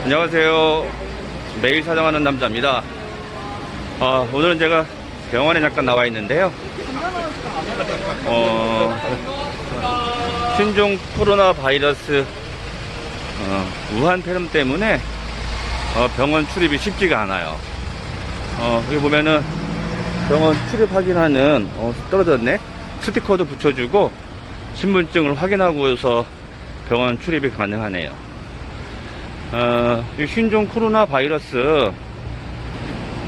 안녕하세요. 매일 사정하는 남자입니다. 오늘은 제가 병원에 잠깐 나와 있는데요. 신종 코로나 바이러스 우한 폐렴 때문에 병원 출입이 쉽지가 않아요. 여기 보면은 병원 출입 확인하는 떨어졌네. 스티커도 붙여주고 신분증을 확인하고서 병원 출입이 가능하네요. 이 신종 코로나 바이러스,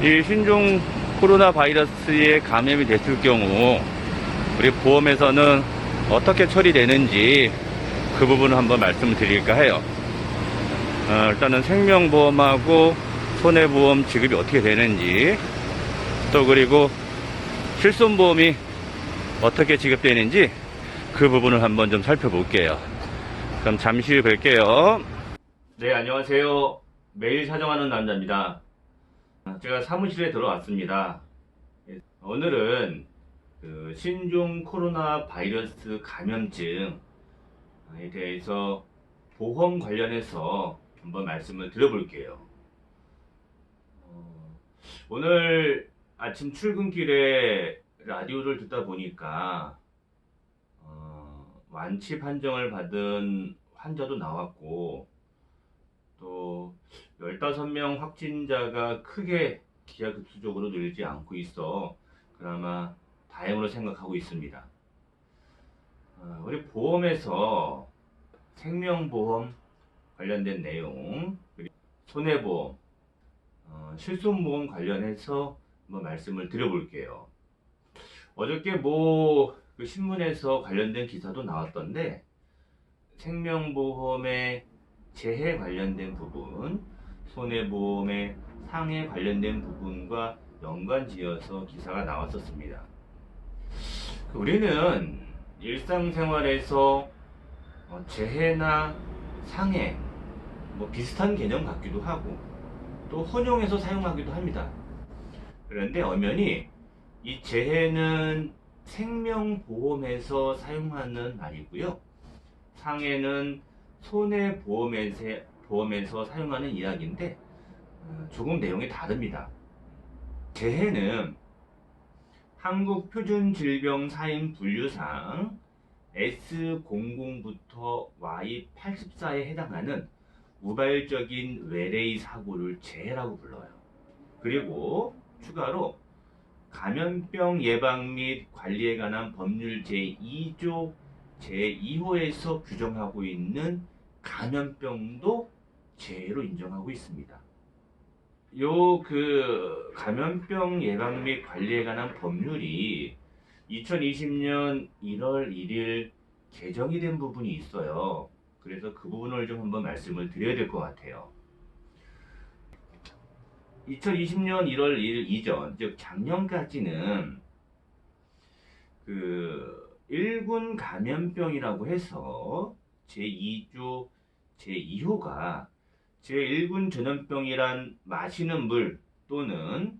이 신종 코로나 바이러스에 감염이 됐을 경우 우리 보험에서는 어떻게 처리되는지 그 부분을 한번 말씀을 드릴까 해요. 일단은 생명보험하고 손해보험 지급이 어떻게 되는지, 또 그리고 실손보험이 어떻게 지급되는지 그 부분을 한번 좀 살펴볼게요. 그럼 잠시 후에 뵐게요. 네, 안녕하세요. 매일 사정하는 남자입니다. 제가 사무실에 들어왔습니다. 오늘은 신종 코로나 바이러스 감염증에 대해서 보험 관련해서 한번 말씀을 드려볼게요. 오늘 아침 출근길에 라디오를 듣다 보니까 완치 판정을 받은 환자도 나왔고, 또 15명 확진자가 크게 기하급수적으로 늘지 않고 있어 그나마 다행으로 생각하고 있습니다. 우리 보험에서 생명보험 관련된 내용, 그리고 손해보험, 실손보험 관련해서 한번 말씀을 드려볼게요. 어저께 그 신문에서 관련된 기사도 나왔던데, 생명보험의 재해 관련된 부분, 손해보험의 상해 관련된 부분과 연관지어서 기사가 나왔었습니다. 우리는 일상생활에서 재해나 상해 비슷한 개념 같기도 하고, 또 혼용해서 사용하기도 합니다. 그런데 엄연히 이 재해는 생명보험에서 사용하는 말이고요, 상해는 손해보험에서 사용하는 이야기인데 조금 내용이 다릅니다. 재해는 한국표준질병사인분류상 S00부터 Y84에 해당하는 우발적인 외래의 사고를 재해라고 불러요. 그리고 추가로 감염병 예방 및 관리에 관한 법률 제2조 제2호에서 규정하고 있는 감염병도 재해로 인정하고 있습니다. 감염병 예방 및 관리에 관한 법률이 2020년 1월 1일 개정이 된 부분이 있어요. 그래서 그 부분을 좀 한번 말씀을 드려야 될 것 같아요. 2020년 1월 1일 이전, 즉 작년까지는 1군 감염병이라고 해서 제2조 제2호가 제1군 전염병이란 마시는 물 또는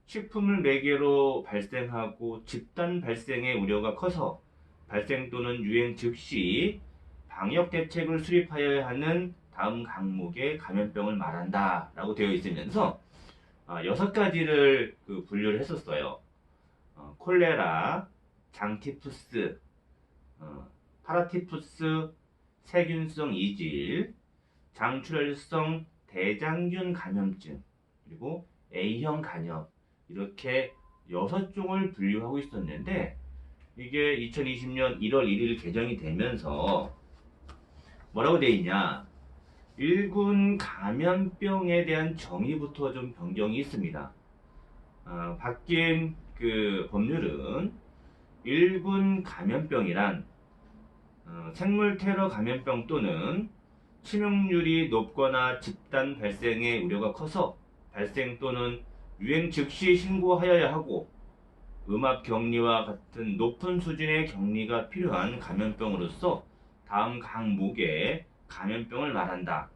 식품을 매개로 발생하고 집단 발생의 우려가 커서 발생 또는 유행 즉시 방역 대책을 수립하여야 하는 다음 항목의 감염병을 말한다 라고 되어 있으면서 6가지를 분류를 했었어요. 콜레라, 장티푸스, 파라티푸스, 세균성 이질, 장출혈성 대장균 감염증, 그리고 A형 간염, 이렇게 6종을 분류하고 있었는데, 이게 2020년 1월 1일 개정이 되면서 뭐라고 되어 있냐, 1군 감염병에 대한 정의부터 좀 변경이 있습니다. 바뀐 법률은 1군 감염병이란 생물 테러 감염병 또는 치명률이 높거나 집단 발생의 우려가 커서 발생 또는 유행 즉시 신고하여야 하고 음압 격리와 같은 높은 수준의 격리가 필요한 감염병으로서 다음 항목의 감염병을 말한다.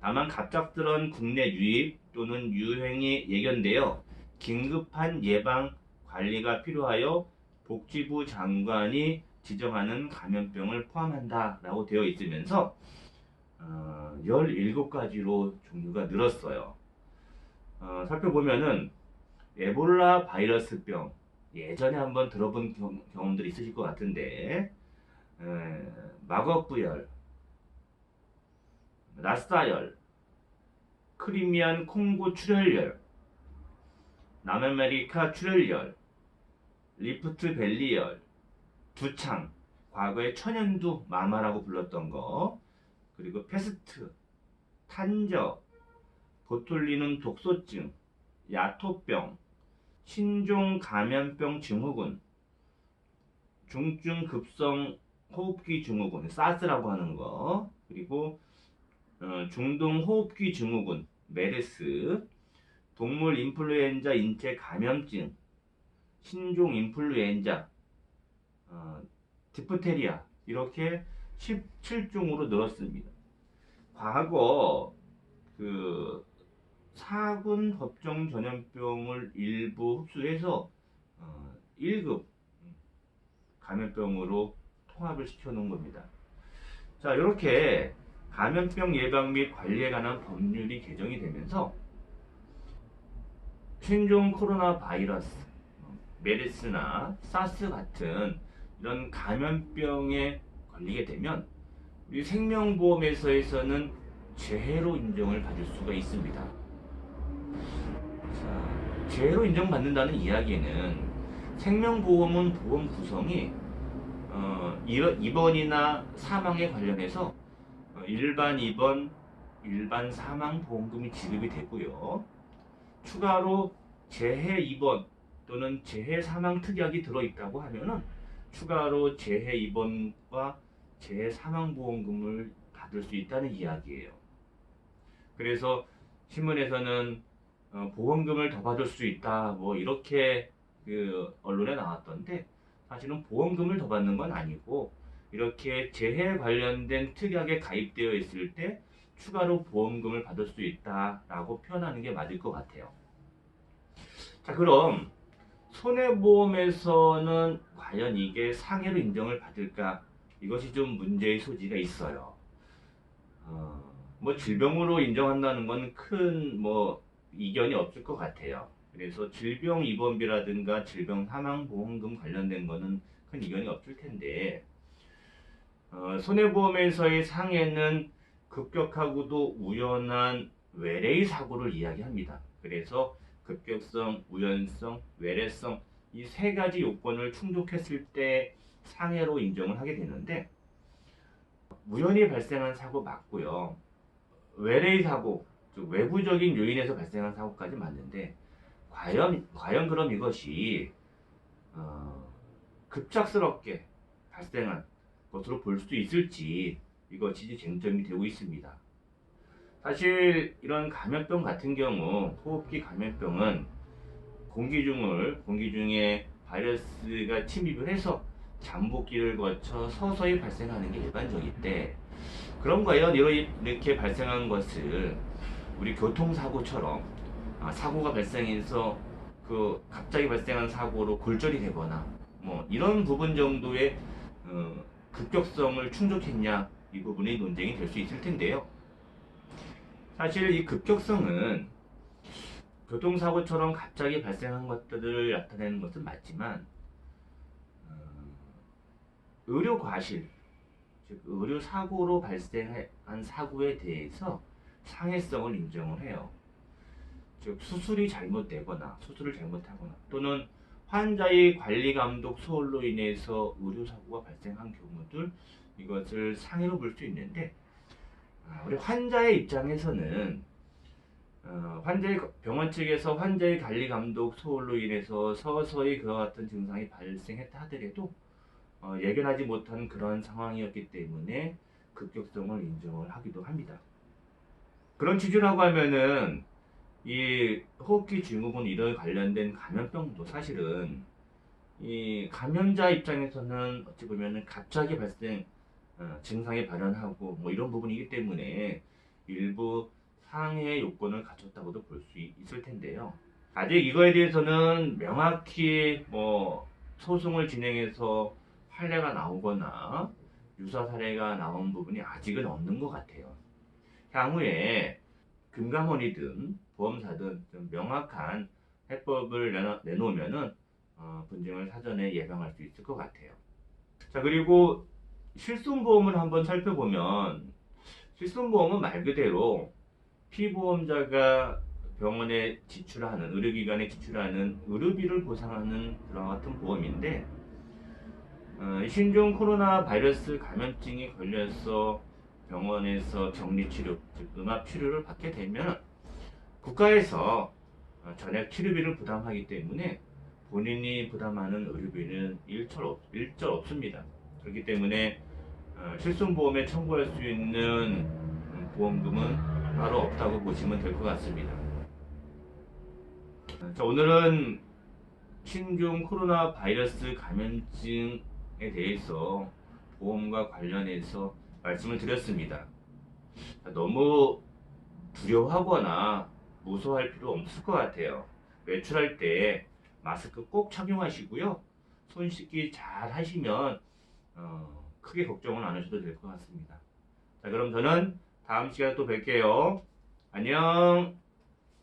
다만 갑작스런 국내 유입 또는 유행이 예견되어 긴급한 예방 관리가 필요하여 복지부 장관이 지정하는 감염병을 포함한다 라고 되어 있으면서 17가지로 종류가 늘었어요. 살펴보면은 에볼라 바이러스병, 예전에 한번 들어본 경험들이 있으실 것 같은데, 마곡부열, 라싸열, 크리미안 콩고 출혈열, 남아메리카 출혈열, 리프트 밸리열, 두창, 과거에 천연두 마마라고 불렀던 거, 그리고 페스트, 탄저, 보툴리눔 독소증, 야토병, 신종 감염병 증후군, 중증 급성 호흡기 증후군, 사스라고 하는 거, 그리고 중동 호흡기 증후군, 메르스, 동물 인플루엔자 인체 감염증, 신종 인플루엔자, 디프테리아, 이렇게 17종으로 늘었습니다. 과거 그 사군 법정 전염병을 일부 흡수해서 1급 감염병으로 통합을 시켜 놓은 겁니다. 자, 이렇게 감염병 예방 및 관리에 관한 법률이 개정이 되면서 신종 코로나 바이러스, 메르스나 사스 같은 이런 감염병에 걸리게 되면 우리 생명보험회사에서는 재해로 인정을 받을 수가 있습니다. 자, 재해로 인정받는다는 이야기는 생명보험은 보험 구성이 입원이나 사망에 관련해서 일반 입원, 일반 사망 보험금이 지급이 되고요. 추가로 재해 입원 또는 재해 사망 특약이 들어있다고 하면은 추가로 재해 입원과 재해 사망 보험금을 받을 수 있다는 이야기예요. 그래서 신문에서는 보험금을 더 받을 수 있다, 뭐 이렇게 그 언론에 나왔던데, 사실은 보험금을 더 받는 건 아니고 이렇게 재해 관련된 특약에 가입되어 있을 때 추가로 보험금을 받을 수 있다라고 표현하는 게 맞을 것 같아요. 자, 그럼 손해보험에서는 과연 이게 상해로 인정을 받을까? 이것이 좀 문제의 소지가 있어요. 뭐 질병으로 인정한다는 건 큰 뭐 이견이 없을 것 같아요. 그래서 질병 입원비라든가 질병 사망보험금 관련된 거는 큰 이견이 없을 텐데, 손해보험에서의 상해는 급격하고도 우연한 외래의 사고를 이야기합니다. 그래서 급격성, 우연성, 외래성, 이 세 가지 요건을 충족했을 때 상해로 인정을 하게 되는데, 우연히 발생한 사고 맞고요. 외래의 사고, 즉 외부적인 요인에서 발생한 사고까지 맞는데, 과연 그럼 이것이 급작스럽게 발생한 것으로 볼 수 있을지, 이것이 쟁점이 되고 있습니다. 사실 이런 감염병 같은 경우, 호흡기 감염병은 공기 중에 바이러스가 침입을 해서 잠복기를 거쳐 서서히 발생하는 게 일반적인데, 그럼 과연 이렇게 발생한 것을 우리 교통사고처럼 사고가 발생해서 그 갑자기 발생한 사고로 골절이 되거나 뭐 이런 부분 정도의 급격성을 충족했냐, 이 부분이 논쟁이 될 수 있을 텐데요. 사실 이 급격성은 교통사고처럼 갑자기 발생한 것들을 나타내는 것은 맞지만, 의료 과실, 즉 의료 사고로 발생한 사고에 대해서 상해성을 인정을 해요. 즉 수술이 잘못되거나 수술을 잘못하거나 또는 환자의 관리 감독 소홀로 인해서 의료 사고가 발생한 경우들, 이것을 상해로 볼 수 있는데, 우리 환자의 입장에서는 병원 측에서 환자의 관리 감독 소홀로 인해서 서서히 그와 같은 증상이 발생했다 하더라도 예견하지 못한 그런 상황이었기 때문에 급격성을 인정을 하기도 합니다. 그런 취지라고 하면은 이 호흡기 증후군 이런 관련된 감염병도 사실은 이 감염자 입장에서는 어찌 보면은 갑자기 증상이 발현하고 뭐 이런 부분이기 때문에 일부 상해 요건을 갖췄다고도 볼 수 있을 텐데요. 아직 이거에 대해서는 명확히 뭐 소송을 진행해서 판례가 나오거나 유사 사례가 나온 부분이 아직은 없는 것 같아요. 향후에 금감원이든 보험사든 좀 명확한 해법을 내놓으면은 분쟁을 사전에 예방할 수 있을 것 같아요. 자, 그리고 실손보험을 한번 살펴보면 실손보험은 말 그대로 피보험자가 병원에 지출하는 의료기관에 지출하는 의료비를 보상하는 그런 같은 보험인데 신종 코로나 바이러스 감염증이 걸려서 병원에서 격리치료, 즉 음압치료를 받게 되면 국가에서 전액 치료비를 부담하기 때문에 본인이 부담하는 의료비는 일절 없습니다. 그렇기 때문에 실손보험에 청구할 수 있는 보험금은 따로 없다고 보시면 될 것 같습니다. 자, 오늘은 신종 코로나 바이러스 감염증에 대해서 보험과 관련해서 말씀을 드렸습니다. 자, 너무 두려워하거나 무서워할 필요 없을 것 같아요. 외출할 때 마스크 꼭 착용하시고요. 손 씻기 잘 하시면 크게 걱정은 안 하셔도 될 것 같습니다. 자, 그럼 저는 다음 시간에 또 뵐게요. 안녕.